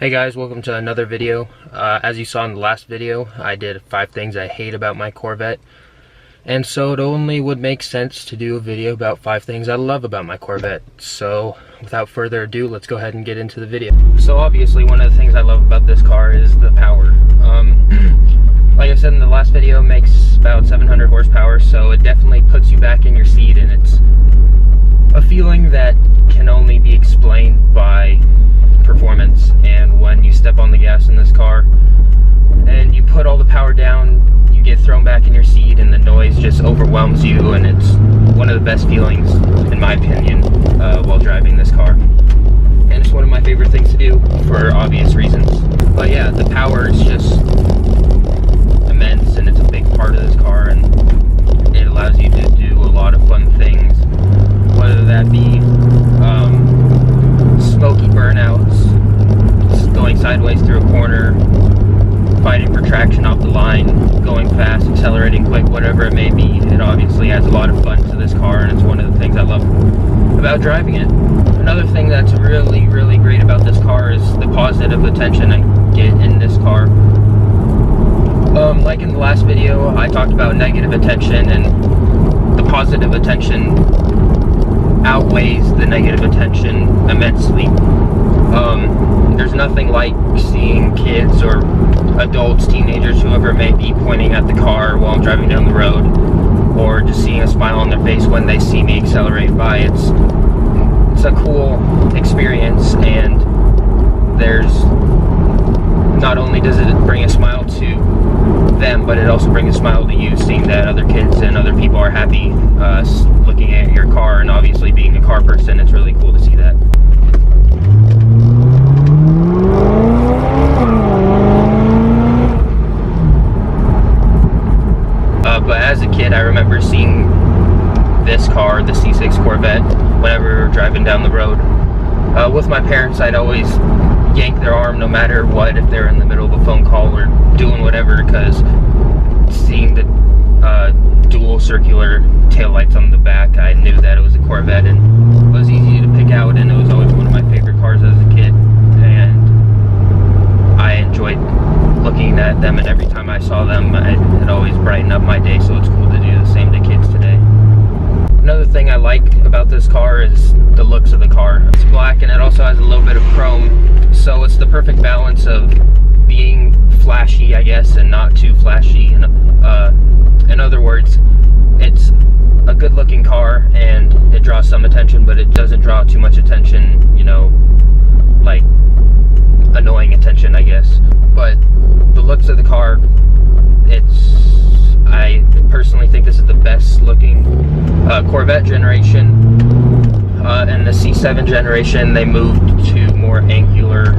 Hey guys, welcome to another video. As you saw in the last video, I did 5 things I hate about my Corvette. And so it only would make sense to do a video about 5 things I love about my Corvette. So without further ado, let's go ahead and get into the video. So obviously one of the things I love about this car is the power. Like I said in the last video, it makes about 700 horsepower, so it definitely puts you back in your seat, and it's a feeling that can only be explained by performance. And when you step on the gas in this car and you put all the power down, you get thrown back in your seat and the noise just overwhelms you, and it's one of the best feelings, in my opinion, while driving this car. And it's one of my favorite things to do for obvious reasons. But yeah, the power is just immense, and it's a big part of this car, and it allows you to do a lot of fun things, whether that be smoky burnouts, going sideways through a corner, fighting for traction off the line, going fast, accelerating quick, whatever it may be. It obviously adds a lot of fun to this car, and it's one of the things I love about driving it. Another thing that's really great about this car is the positive attention I get in this car. Like in the last video, I talked about negative attention, and the positive attention outweighs the negative attention immensely. There's nothing like seeing kids or adults, teenagers, whoever it may be, pointing at the car while I'm driving down the road, or just seeing a smile on their face when they see me accelerate by. It's a cool experience, and there's not only does it bring a smile to them, but it also brings a smile to you, seeing that other kids and other people are happy looking at your car. And obviously, being a car person, it's really cool to see that. But as a kid, I remember seeing this car, the C6 Corvette, whenever we were driving down the road. With my parents, I'd always yank their arm no matter what, if they're in the middle of a phone call or doing whatever, because seeing the dual circular taillights on the back, I knew that it was a Corvette, and it was easy to pick out, and it was always one of my favorite cars as a kid, and I enjoyed looking at them, and every time I saw them, it always brightened up my day, so it's cool to do the same to kids today. Another thing I like about this car is the looks of the car. It's black, and it also has a little bit of chrome, so it's the perfect balance of being flashy, I guess, and not too flashy. In other words, it's a good looking car, and it draws some attention, but it doesn't draw too much attention, you know, like annoying attention, I guess. But the looks of the car, I personally think this is the best looking Corvette generation. And the C7 generation, they moved to more angular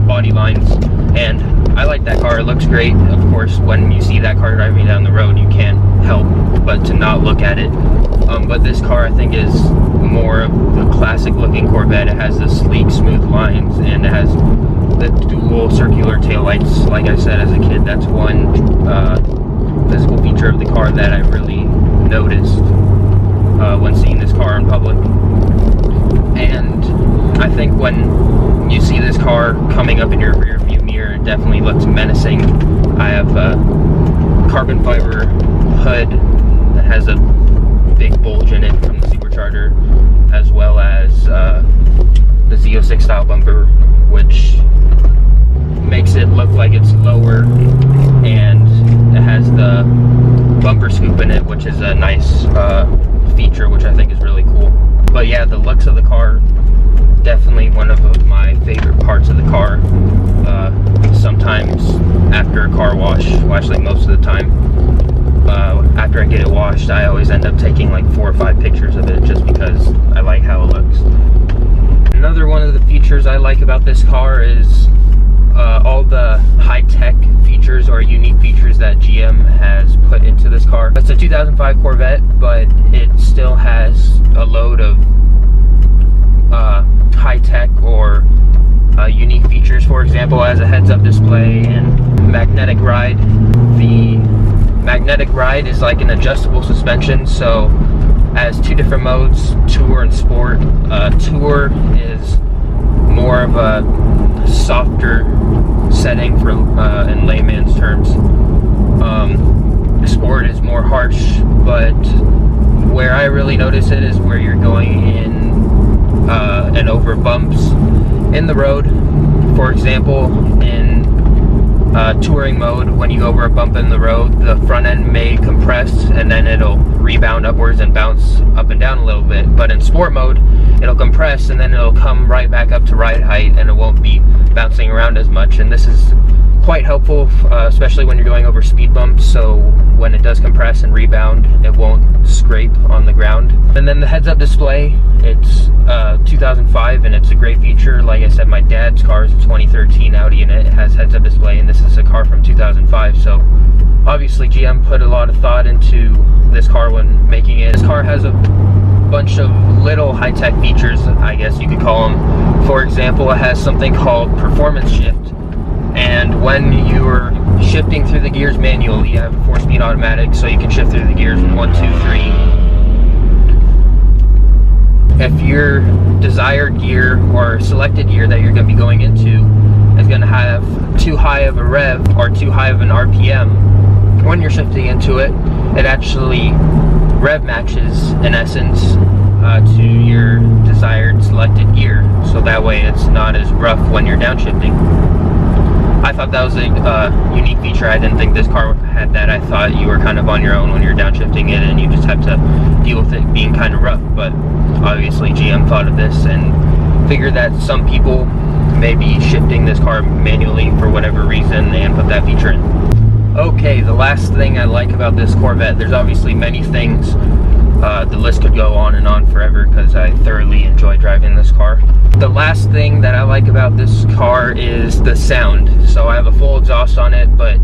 body lines, and I like that car. It looks great. Of course, when you see that car driving down the road, you can't help but to not look at it. But this car, I think, is more of a classic looking Corvette. It has the sleek, smooth lines, and it has the dual circular taillights. Like I said, as a kid, that's one physical feature of the car that I really noticed when seeing this car in public. And I think when you see this car coming up in your rear view mirror, it definitely looks menacing. I have a carbon fiber hood that has a big bulge in it from the Supercharger, as well as the Z06 style bumper, which makes it look like it's lower, and it has the bumper scoop in it, which is a nice feature, which I think is really cool. But yeah, the looks of the car, definitely one of my favorite parts of the car. Sometimes after a car wash, well, actually most of the time, after I get it washed, I always end up taking like 4 or 5 pictures of it, just because I like how it looks. Another one of the features I like about this car is all the high-tech features or unique features that GM has put into this car. It's a 2005 Corvette, but it still has a load of high-tech or unique features. For example, it has a heads-up display and magnetic ride. The magnetic ride is like an adjustable suspension, so it has 2 different modes, Tour and Sport. Tour is more of a softer setting for in layman's terms. Sport is more harsh, but where I really notice it is where you're going in and over bumps in the road. For example, in touring mode, when you go over a bump in the road, the front end may compress and then it'll rebound upwards and bounce up and down a little bit. But in sport mode, it'll compress and then it'll come right back up to ride height, and it won't be bouncing around as much. And this is quite helpful, especially when you're going over speed bumps, so when it does compress and rebound, it won't scrape on the ground. And then the heads-up display, it's 2005 and it's a great feature. Like I said, my dad's car is a 2013 Audi and it has heads-up display, and this is a car from 2005, so obviously GM put a lot of thought into this car when making it. This car has a bunch of little high-tech features, I guess you could call them. For example, it has something called performance shift, and when you're shifting through the gears manually, you have a 4-speed automatic, so you can shift through the gears 1, 2, 3. If your desired gear or selected gear that you're going to be going into is going to have too high of a rev or too high of an RPM, when you're shifting into it, it actually rev matches in essence to your desired selected gear, so that way it's not as rough when you're downshifting. I thought that was a unique feature. I didn't think this car had that. I thought you were kind of on your own when you're downshifting it and you just have to deal with it being kind of rough, but obviously GM thought of this and figured that some people may be shifting this car manually for whatever reason and put that feature in. Okay, the last thing I like about this Corvette, there's obviously many things. The list could go on and on forever because I thoroughly enjoy driving this car. The last thing that I like about this car is the sound. So I have a full exhaust on it, but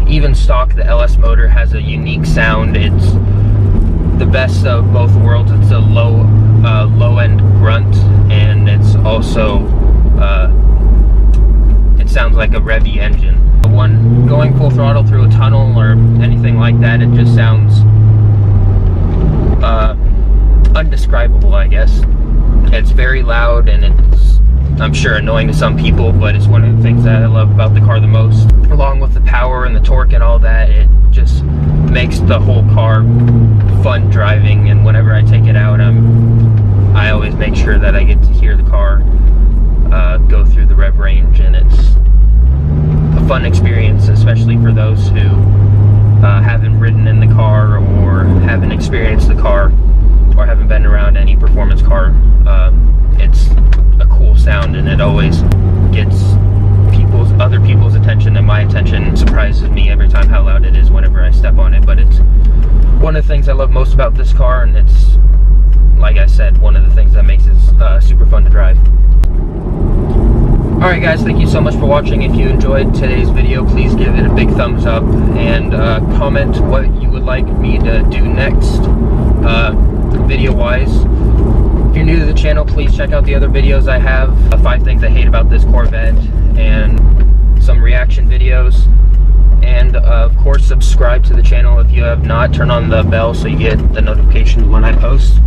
even stock, the LS motor has a unique sound. It's the best of both worlds. It's a low-end grunt, and it's also it sounds like a revvy engine. When going full throttle through a tunnel or anything like that, it just sounds undescribable, I guess. It's very loud and it's, I'm sure, annoying to some people, but it's one of the things that I love about the car the most. Along with the power and the torque and all that, it just makes the whole car fun driving, and whenever I take it out, I always make sure that I get to hear the car go through the rev range, and it's a fun experience, especially for those who haven't ridden in the car or haven't experienced the car or haven't been around any performance car. It's a cool sound, and it always gets other people's attention, and my attention surprises me every time how loud it is whenever I step on it. But it's one of the things I love most about this car, and it's, like I said, one of the things that makes it super fun to drive. Alright guys, thank you so much for watching. If you enjoyed today's video, please give it a big thumbs up and comment what you would like me to do next video wise. If you're new to the channel, please check out the other videos I have. 5 things I hate about this Corvette, and some reaction videos. And of course, subscribe to the channel if you have not. Turn on the bell so you get the notifications when I post.